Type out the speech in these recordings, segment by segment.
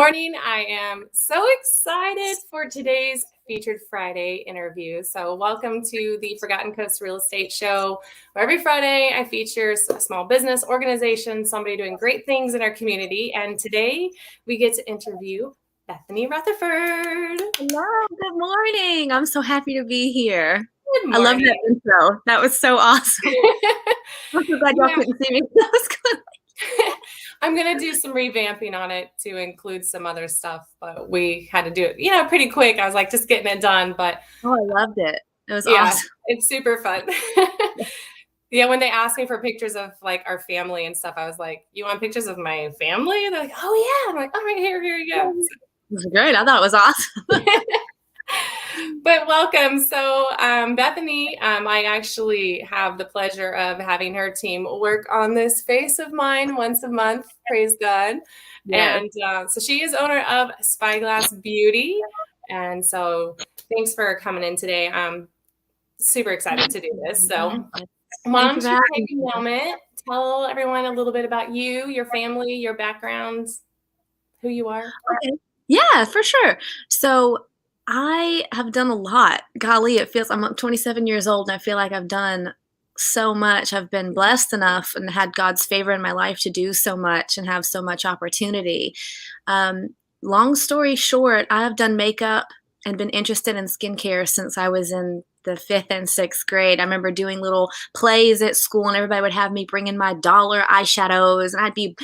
morning. I am so excited for today's Featured Friday interview. So welcome to the Forgotten Coast Real Estate Show, where every Friday I feature a small business organization, somebody doing great things in our community. And today we get to interview Bethany Rutherford. Hello, good morning. I'm so happy to be here. Good morning. I love that intro. That was so awesome. I'm so glad y'all couldn't see me. That was good. I'm going to do some revamping on it to include some other stuff, but we had to do it, pretty quick. I was like, just getting it done, but oh, I loved it. It was awesome. It's super fun. Yeah, when they asked me for pictures of like our family and stuff, I was like, you want pictures of my family? And they're like, oh yeah. I'm like, all right, here you go. It was great. I thought it was awesome. But welcome. So Bethany, I actually have the pleasure of having her team work on this face of mine once a month. Praise God. Yes. And so she is owner of Spyglass Beauty. And so thanks for coming in today. I'm super excited to do this. So why don't you take a moment, tell everyone a little bit about you, your family, your background, who you are. Okay. Yeah, for sure. So I have done a lot. Golly, I'm 27 years old and I feel like I've done so much. I've been blessed enough and had God's favor in my life to do so much and have so much opportunity. Long story short, I have done makeup and been interested in skincare since I was in the 5th and 6th grade. I remember doing little plays at school and everybody would have me bring in my dollar eyeshadows and I'd be,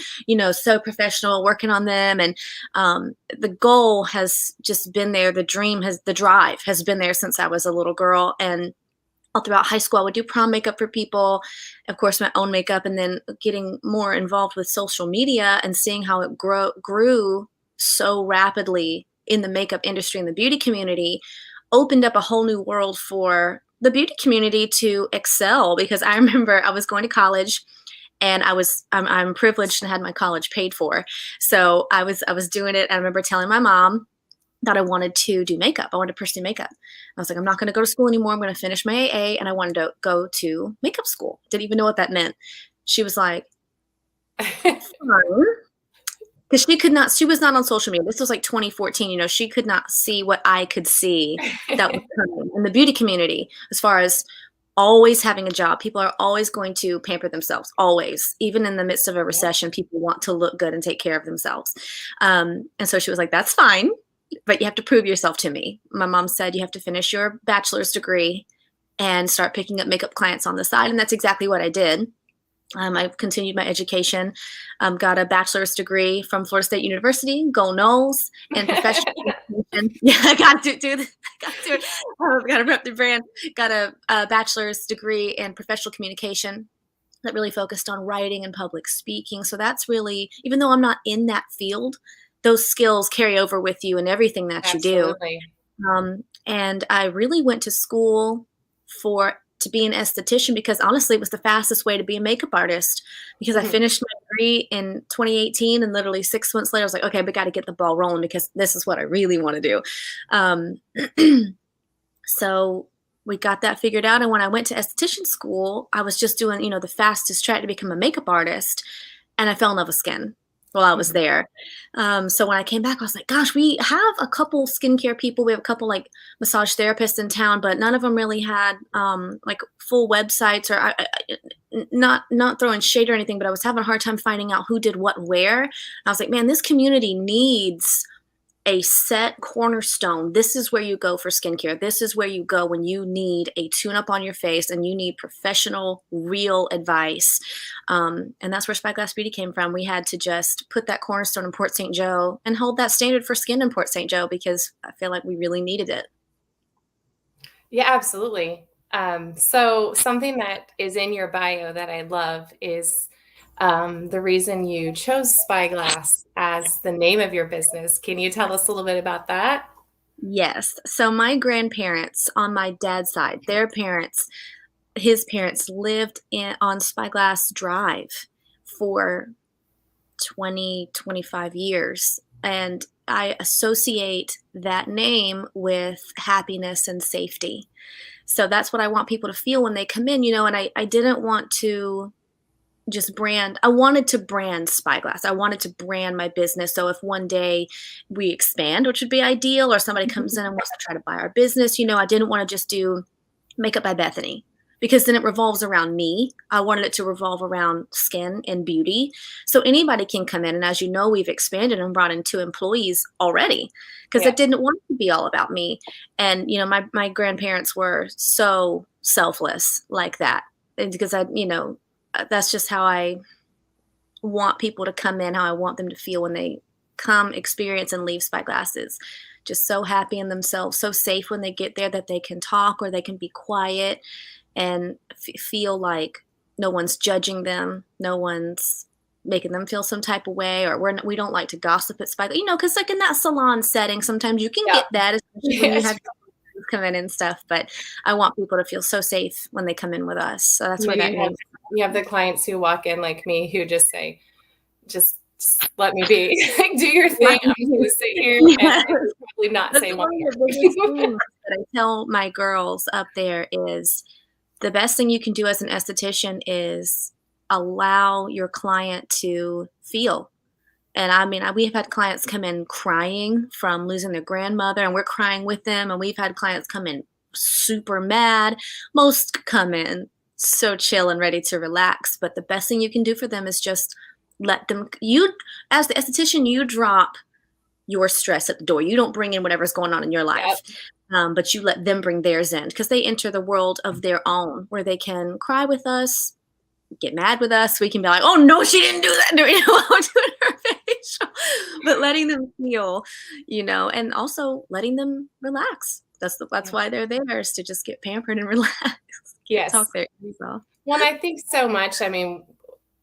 so professional working on them. And the goal has just been there. The drive has been there since I was a little girl. And all throughout high school, I would do prom makeup for people, of course, my own makeup, and then getting more involved with social media and seeing how it grew so rapidly in the makeup industry and the beauty community opened up a whole new world for the beauty community to excel. Because I remember I was going to college and I'm privileged and had my college paid for. So I was doing it. I remember telling my mom that I wanted to do makeup. I wanted to pursue makeup. I was like, I'm not going to go to school anymore. I'm going to finish my AA. And I wanted to go to makeup school. Didn't even know what that meant. She was like, fine. Because she was not on social media. This was like 2014. She could not see what I could see that was coming in the beauty community, as far as always having a job. People are always going to pamper themselves, always. Even in the midst of a recession, people want to look good and take care of themselves. And so she was like, that's fine, but you have to prove yourself to me. My mom said, you have to finish your bachelor's degree and start picking up makeup clients on the side. And that's exactly what I did. I continued my education, got a bachelor's degree from Florida State University, Go Noles, and professional education. Yeah, I got to do this. Got to rep the brand. Got a bachelor's degree in professional communication that really focused on writing and public speaking. So that's really, even though I'm not in that field, those skills carry over with you in everything that you do. And I really went to school to be an esthetician because honestly it was the fastest way to be a makeup artist, because I finished my degree in 2018 and literally 6 months later I was like, okay, we got to get the ball rolling because this is what I really want to do. So we got that figured out. And when I went to esthetician school, I was just doing, the fastest track to become a makeup artist. And I fell in love with skin while I was there. So when I came back, I was like, gosh, we have a couple skincare people. We have a couple like massage therapists in town, but none of them really had like full websites, or not throwing shade or anything, but I was having a hard time finding out who did what where. And I was like, man, this community needs a set cornerstone. This is where you go for skincare. This is where you go when you need a tune-up on your face and you need professional, real advice. And that's where Spyglass Beauty came from. We had to just put that cornerstone in Port St. Joe and hold that standard for skin in Port St. Joe, because I feel like we really needed it. Yeah, absolutely. So something that is in your bio that I love is the reason you chose Spyglass as the name of your business. Can you tell us a little bit about that? Yes. So my grandparents on my dad's side, his parents lived on Spyglass Drive for 25 years. And I associate that name with happiness and safety. So that's what I want people to feel when they come in, and I didn't want to just brand. I wanted to brand Spyglass. I wanted to brand my business. So if one day we expand, which would be ideal, or somebody comes in and wants to try to buy our business, I didn't want to just do Makeup by Bethany because then it revolves around me. I wanted it to revolve around skin and beauty. So anybody can come in. And as you know, we've expanded and brought in 2 employees already because Yeah. it didn't want to be all about me. And, my grandparents were so selfless like that. And because that's just how I want people to come in, how I want them to feel when they come, experience, and leave Spyglasses. Just so happy in themselves, so safe when they get there that they can talk or they can be quiet and feel like no one's judging them, no one's making them feel some type of way, or we don't like to gossip at Spyglass, because like in that salon setting, sometimes you can Yeah. get that, especially when you Yes. have come in and stuff. But I want people to feel so safe when they come in with us. So that's where that name. You have the clients who walk in like me who just say, just let me be. Like, do your thing. I'm just gonna sit here and Yes. probably not That's say one one of the biggest word. things that I tell my girls up there is the best thing you can do as an esthetician is allow your client to feel. And I mean, we have had clients come in crying from losing their grandmother, and we're crying with them. And we've had clients come in super mad. Most come in so chill and ready to relax. But the best thing you can do for them is just let them, as the esthetician, you drop your stress at the door. You don't bring in whatever's going on in your life. Yep. But you let them bring theirs in because they enter the world of their own where they can cry with us, get mad with us. We can be like, oh no, she didn't do that. Doing her facial. But letting them feel, and also letting them relax. That's why they're there, is to just get pampered and relax. Yes. Talk their ears off. Well, I think so much. I mean,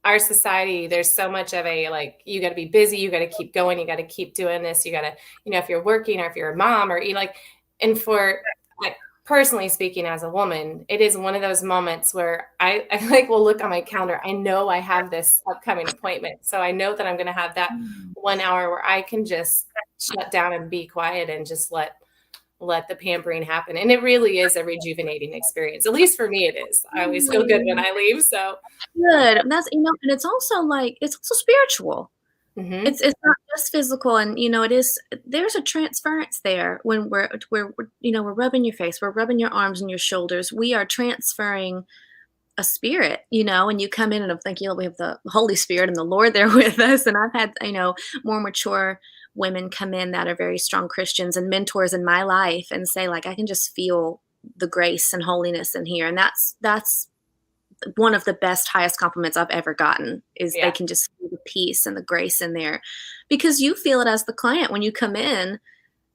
our society, there's so much of a like, you got to be busy, you got to keep going, you got to keep doing this, you got to, if you're working or if you're a mom or you like, and for like personally speaking as a woman, it is one of those moments where I like will look on my calendar. I know I have this upcoming appointment. So I know that I'm going to have that 1 hour where I can just shut down and be quiet and just let the pampering happen. And it really is a rejuvenating experience. At least for me, it is. I always feel good when I leave. So good. And that's, and it's also spiritual. mm-hmm. It's not just physical, and there's a transference there when we're rubbing your face, we're rubbing your arms and your shoulders. We are transferring a spirit, and you come in and I'm thinking, we have the Holy Spirit and the Lord there with us. And I've had, more mature women come in that are very strong Christians and mentors in my life and say, like, I can just feel the grace and holiness in here. And that's one of the best, highest compliments I've ever gotten is they can just feel the peace and the grace in there because you feel it as the client when you come in.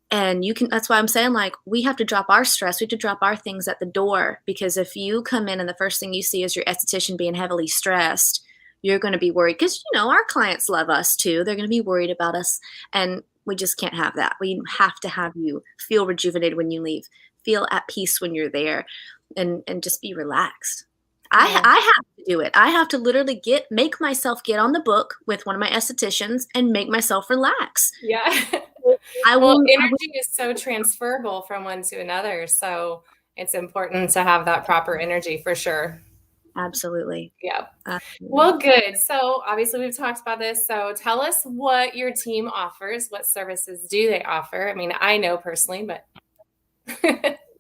And that's why I'm saying, like, we have to drop our stress. We have to drop our things at the door, because if you come in and the first thing you see is your esthetician being heavily stressed, you're going to be worried because, our clients love us too. They're going to be worried about us. And we just can't have that. We have to have you feel rejuvenated when you leave, feel at peace when you're there, and just be relaxed. I have to do it. I have to literally make myself get on the book with one of my estheticians and make myself relax. Yeah. Energy is so transferable from one to another. So it's important to have that proper energy for sure. Absolutely. Yeah. Well, good. So obviously we've talked about this. So tell us what your team offers. What services do they offer? I mean, I know personally, but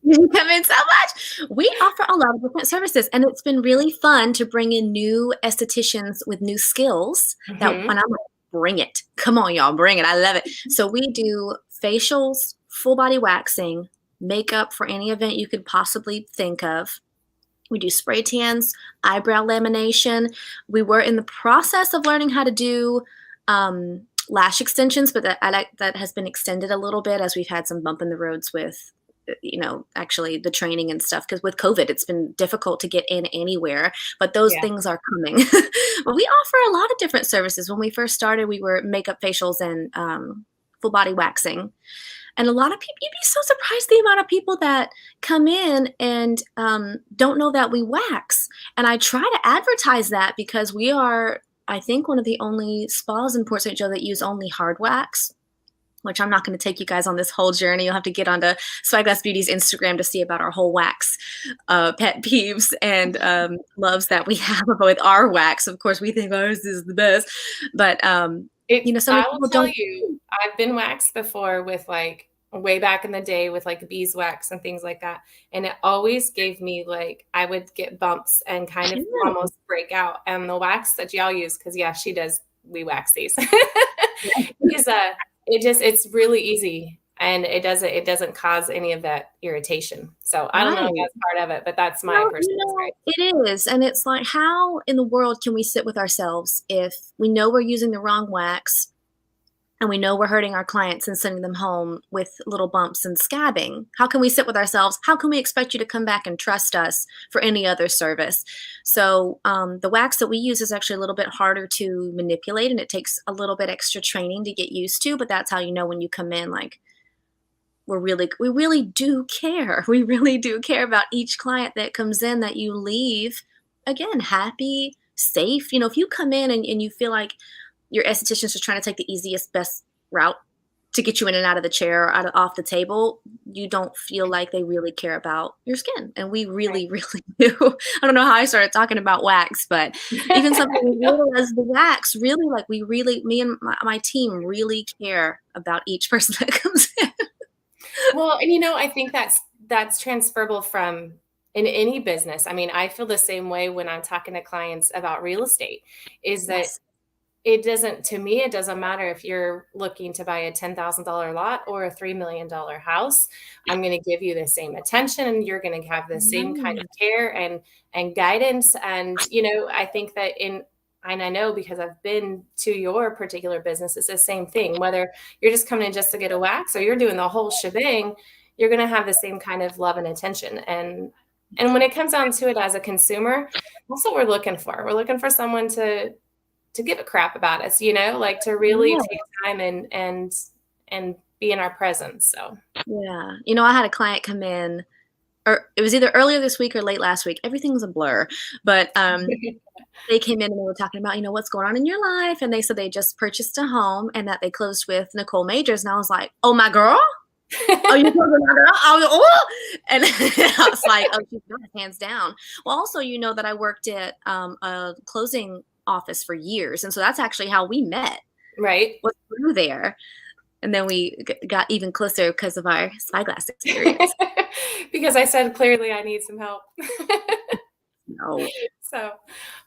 you come in so much. We offer a lot of different services, and it's been really fun to bring in new estheticians with new skills. That when I'm like, bring it, come on, y'all, bring it. I love it. So we do facials, full body waxing, makeup for any event you could possibly think of. We do spray tans, eyebrow lamination. We were in the process of learning how to do lash extensions, but that has been extended a little bit as we've had some bump in the roads with actually the training and stuff, because with COVID it's been difficult to get in anywhere, but those things are coming. But we offer a lot of different services. When we first started, we were makeup, facials, and full body waxing. And a lot of people, you'd be so surprised the amount of people that come in and don't know that we wax. And I try to advertise that because we are, I think, one of the only spas in Port St. Joe that use only hard wax. which I'm not going to take you guys on this whole journey. You'll have to get onto Spyglass Beauty's Instagram to see about our whole wax pet peeves and loves that we have with our wax. Of course, we think ours is the best, but so many I will people tell don't. you, I've been waxed before with like way back in the day with like beeswax and things like that. And it always gave me like, I would get bumps and kind of almost break out. And the wax that y'all use, because yeah, she does, we wax these. Is it's really easy and it doesn't cause any of that irritation. So I don't know if Right. that's part of it, but that's my Well, personal experience. it is. And it's like, how in the world can we sit with ourselves if we know we're using the wrong wax and we know we're hurting our clients and sending them home with little bumps and scabbing? How can we sit with ourselves? How can we expect you to come back and trust us for any other service? So the wax that we use is actually a little bit harder to manipulate, and it takes a little bit extra training to get used to, but that's how you know when you come in, like, we really do care. We really do care about each client that comes in, that you leave, again, happy, safe. If you come in and you feel like your esthetician's just trying to take the easiest, best route to get you in and out of the chair or off the table, you don't feel like they really care about your skin. And we really, really do. I don't know how I started talking about wax, but even something as little as the wax, really, like, me and my team really care about each person that comes in. Well, and I think that's transferable from in any business. I mean, I feel the same way when I'm talking to clients about real estate, is that Yes. to me, it doesn't matter if you're looking to buy a $10,000 lot or a $3 million house. I'm going to give you the same attention and you're going to have the same kind of care and guidance. And, I think that and I know because I've been to your particular business, it's the same thing. Whether you're just coming in just to get a wax or you're doing the whole shebang, you're going to have the same kind of love and attention. And when it comes down to it as a consumer, that's what we're looking for. We're looking for someone to give a crap about us, like to really Yeah. take time and be in our presence. So Yeah. I had a client come in, or it was either earlier this week or late last week. Everything's a blur. But they came in and they were talking about, what's going on in your life. And they said they just purchased a home and that they closed with Nicole Majors. And I was like, oh, my girl? Oh, you closed with my girl? I was like, oh! And I was like, oh, she's got it, hands down. Well, also, that I worked at a closing office for years. And so that's actually how we met, right. was through there. And then we got even closer because of our Spyglass experience. Because I said clearly I need some help. No. So,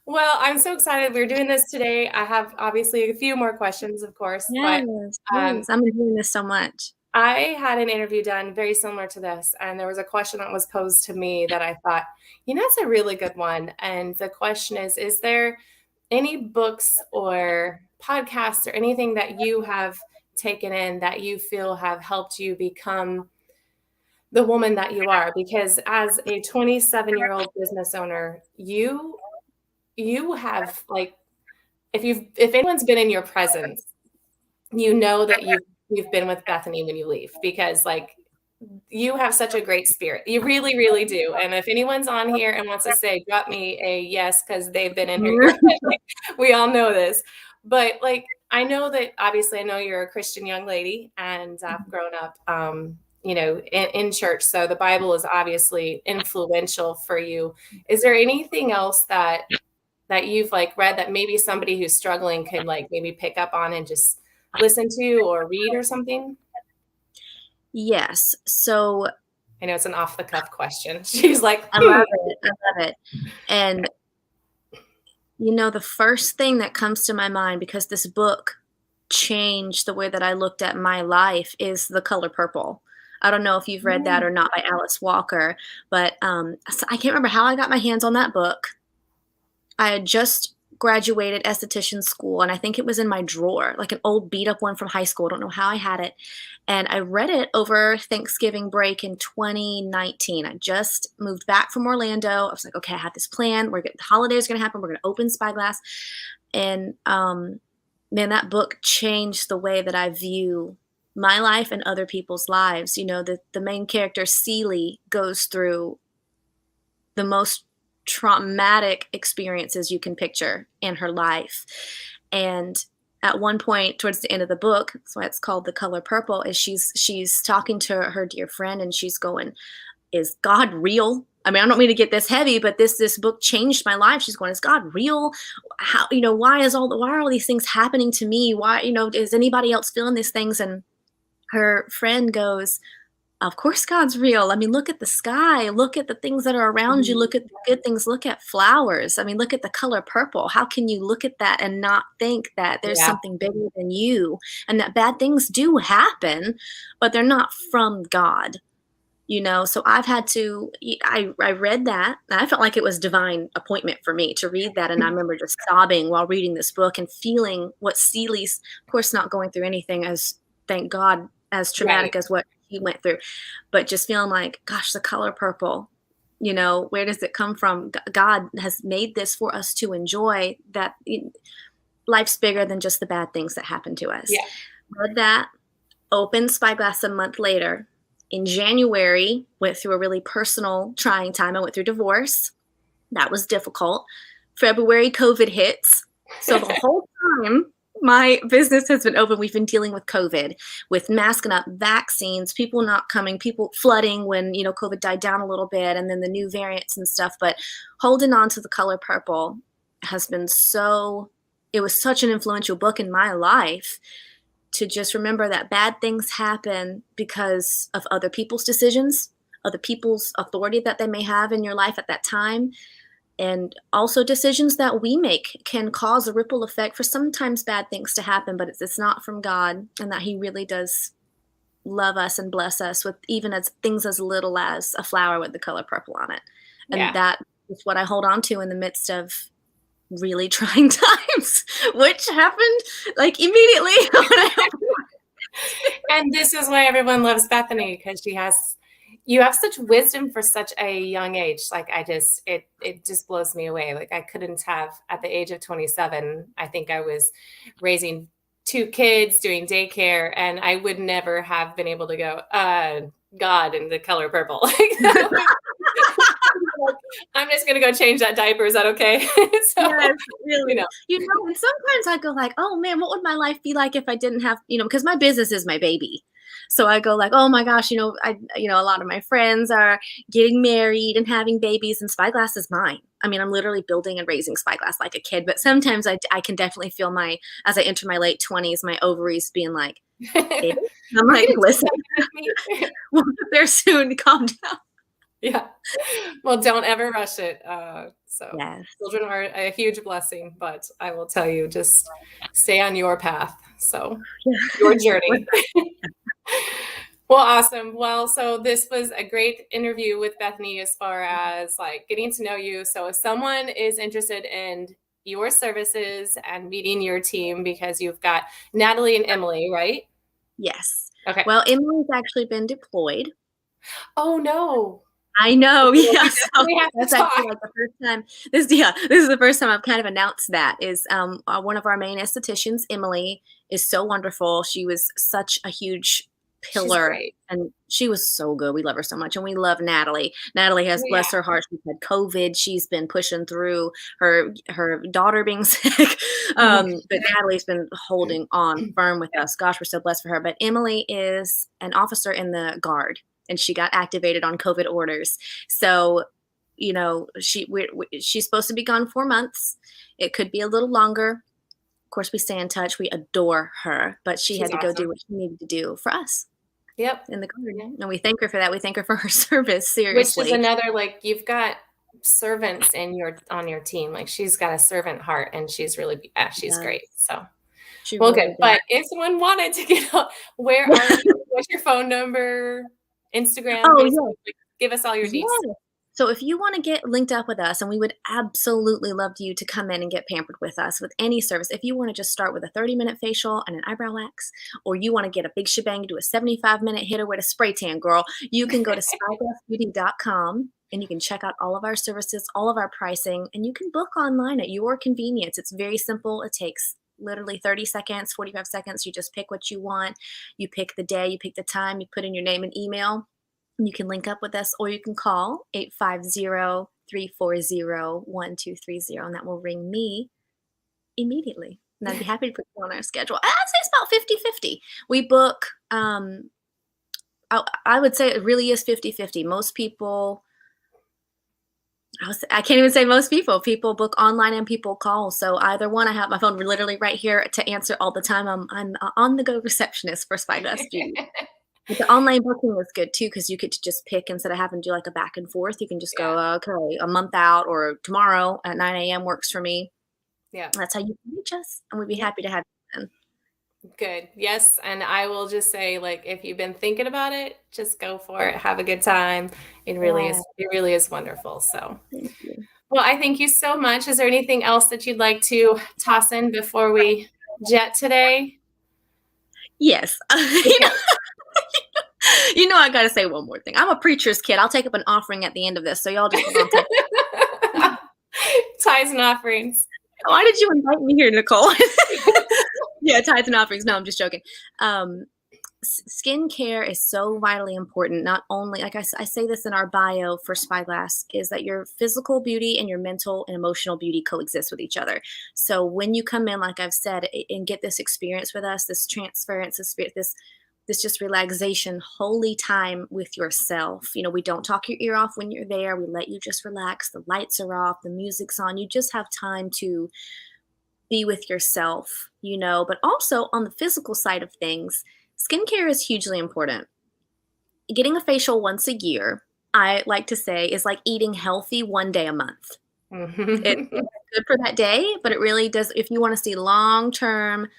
well, I'm so excited we're doing this today. I have obviously a few more questions, of course, but Yes, please. I'm enjoying this so much. I had an interview done very similar to this, and there was a question that was posed to me that I thought, it's a really good one. And the question is there any books or podcasts or anything that you have taken in that you feel have helped you become the woman that you are? Because as a 27-year-old business owner, you have, like, if anyone's been in your presence, that you've been with Bethany when you leave, because like you have such a great spirit. You really, really do. And if anyone's on here and wants to say, drop me a yes, because they've been in here, we all know this. But like, I know you're a Christian young lady and I've grown up, in church. So the Bible is obviously influential for you. Is there anything else that you've like read that maybe somebody who's struggling could like maybe pick up on and just listen to or read or something? Yes. So I know it's an off the cuff question. She's like, I love it. I love it. And the first thing that comes to my mind, because this book changed the way that I looked at my life, is The Color Purple. I don't know if you've read that or not, by Alice Walker, but so I can't remember how I got my hands on that book. I had just graduated esthetician school, and I think it was in my drawer, like an old beat up one from high school. I don't know how I had it. And I read it over Thanksgiving break in 2019. I just moved back from Orlando. I was like, okay, I have this plan. The holidays are going to happen. We're going to open Spyglass. And man, that book changed the way that I view my life and other people's lives. The main character, Celie, goes through the most traumatic experiences you can picture in her life. And at one point towards the end of the book, that's why it's called The Color Purple, is she's talking to her dear friend and she's going, is God real? I mean, I don't mean to get this heavy, but this book changed my life. She's going, is God real? How, why are all these things happening to me? Why, is anybody else feeling these things? And her friend goes, of course God's real. I mean, look at the sky, look at the things that are around you, Mhm. look at the good things, look at flowers. I mean, look at the color purple. How can you look at that and not think that there's Yeah. something bigger than you and that bad things do happen, but they're not from God? So I've had to, I read that and I felt like it was divine appointment for me to read that. And I remember just sobbing while reading this book and feeling what Ceely's, of course, not going through anything as, thank God, as traumatic Right. as what he went through, but just feeling like, gosh, the color purple, where does it come from? God has made this for us to enjoy, that life's bigger than just the bad things that happen to us. Yeah. Read that, opened Spyglass a month later. In January, went through a really personal, trying time. I went through divorce. That was difficult. February, COVID hits. So the whole time my business has been open, we've been dealing with COVID, with masking up, vaccines, people not coming, people flooding when, COVID died down a little bit, and then the new variants and stuff. But holding on to The Color Purple has been it was such an influential book in my life, to just remember that bad things happen because of other people's decisions, other people's authority that they may have in your life at that time. And also decisions that we make can cause a ripple effect for sometimes bad things to happen, but it's not from God, and that he really does love us and bless us with even as things as little as a flower with the color purple on it. And Yeah. that is what I hold on to in the midst of really trying times, which happened like immediately. And this is why everyone loves Bethany, because you have such wisdom for such a young age. Like it just blows me away. Like I couldn't have, at the age of 27, I think I was raising two kids, doing daycare, and I would never have been able to go, God in The Color Purple. I'm just going to go change that diaper. Is that okay? So, Yes, you really. know, And sometimes I go like, oh man, what would my life be like if I didn't have, because my business is my baby. So I go like, oh my gosh, a lot of my friends are getting married and having babies, and Spyglass is mine. I mean, I'm literally building and raising Spyglass like a kid, but sometimes I can definitely feel as I enter my late 20s, my ovaries being like, baby. And I'm are you like, going to do listen, something with me? we'll get there soon, calm down. Yeah. Well, don't ever rush it. So Yes. children are a huge blessing, but I will tell you, just stay on your path. So your Yeah. journey. Well, awesome. Well, so this was a great interview with Bethany as far as like getting to know you. So if someone is interested in your services and meeting your team, because you've got Natalie and Emily, right? Yes. Okay. Well, Emily's actually been deployed. Oh no. I know, Well, yeah. we So definitely have to that's actually talk. like the first time. This is the first time I've kind of announced that. Is one of our main estheticians, Emily, is so wonderful. She was such a huge She's pillar, great. and she was so good. We love her so much, and we love Natalie. Natalie has, Oh, yeah. bless her heart, she's had COVID. She's been pushing through her daughter being sick, but Natalie's been holding on firm with us. Gosh, we're so blessed for her. But Emily is an officer in the Guard, and she got activated on COVID orders. So, she's supposed to be gone 4 months. It could be a little longer. Of course, we stay in touch. We adore her, but she She's had to go do awesome. what she needed to do for us Yep. in the Guard. Yeah. And we thank her for that. We thank her for her service, Which is seriously. another, like, you've got servants on your team. Like she's got a servant heart and she's Yes, great. So she well, good. really does. But if someone wanted to get out, where are you? What's your phone number? Instagram, Oh, Facebook? yeah. Like, give us all your deets. Yes. So if you want to get linked up with us, and we would absolutely love you to come in and get pampered with us with any service. If you want to just start with a 30-minute facial and an eyebrow wax, or you want to get a big shebang, do a 75-minute hitter with a spray tan, girl, you can go to spyglassbeauty.com and you can check out all of our services, all of our pricing, and you can book online at your convenience. It's very simple. It takes literally 30 seconds, 45 seconds. You just pick what you want. You pick the day, you pick the time, you put in your name and email. You can link up with us, or you can call 850-340-1230, and that will ring me immediately. and I'd be happy to put you on our schedule. I'd say it's about 50-50. We book, I would say it really is 50-50. Most people, I can't even say most people. People book online and people call. So either one, I have my phone literally right here to answer all the time. I'm a on the go receptionist for Spyglass Beauty. But the online booking is good too because you get to just pick instead of having to do like a back and forth. You can just go, Yeah. okay, a month out or tomorrow at 9 a.m. works for me. Yeah. That's how you can reach us, and we'd be Yeah. happy to have you then. Good. Yes. And I will just say, like, if you've been thinking about it, just go for it. Have a good time. Yeah, It really is wonderful. So, thank you. well, I thank you so much. Is there anything else that you'd like to toss in before we jet today? Yes. Okay. I gotta say one more thing. I'm a preacher's kid. I'll take up an offering at the end of this, so y'all just go on take. Tithes and offerings. Why did you invite me here, Nicole? Yeah, tithes and offerings. No, I'm just joking. Skincare is so vitally important. Not only, like I say this in our bio for Spyglass, is that your physical beauty and your mental and emotional beauty coexist with each other. So when you come in, like I've said, and get this experience with us, this transference, this just relaxation, holy time with yourself. We don't talk your ear off when you're there. We let you just relax. The lights are off, the music's on. You just have time to be with yourself, but also on the physical side of things, skincare is hugely important. Getting a facial once a year, I like to say, is like eating healthy one day a month. It's good for that day, but it really does. If you want to see long term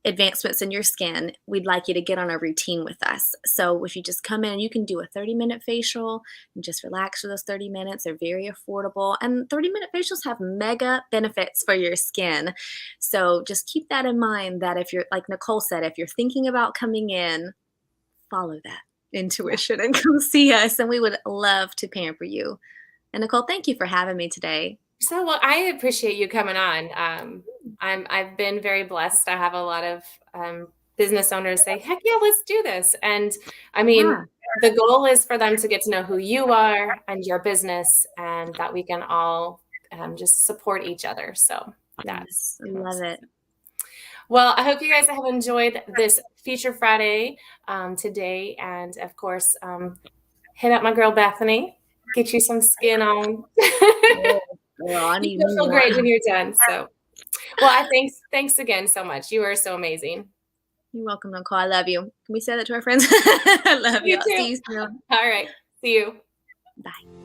advancements in your skin, we'd like you to get on a routine with us. So if you just come in, you can do a 30-minute facial and just relax for those 30 minutes. They're very affordable. And 30-minute facials have mega benefits for your skin. So just keep that in mind that if you're, like Nicole said, if you're thinking about coming in, follow that intuition and come see us. And we would love to pamper you. And Nicole, thank you for having me today. So, well, I appreciate you coming on. I've been very blessed. I have a lot of business owners say, "Heck yeah, let's do this." And I Yeah. mean, the goal is for them to get to know who you are and your business, and that we can all just support each other. So that's Yes. I love it. well. I hope you guys have enjoyed this Feature Friday today, and of course, hit up my girl Bethany, get you some skin on. Oh, girl, I You need will me feel more. great when you're done. So, well, I thanks again so much. You are so amazing. You're welcome, Nicole. I love you. Can we say that to our friends? I love you. You I'll too. see you soon. All right. See you. Bye.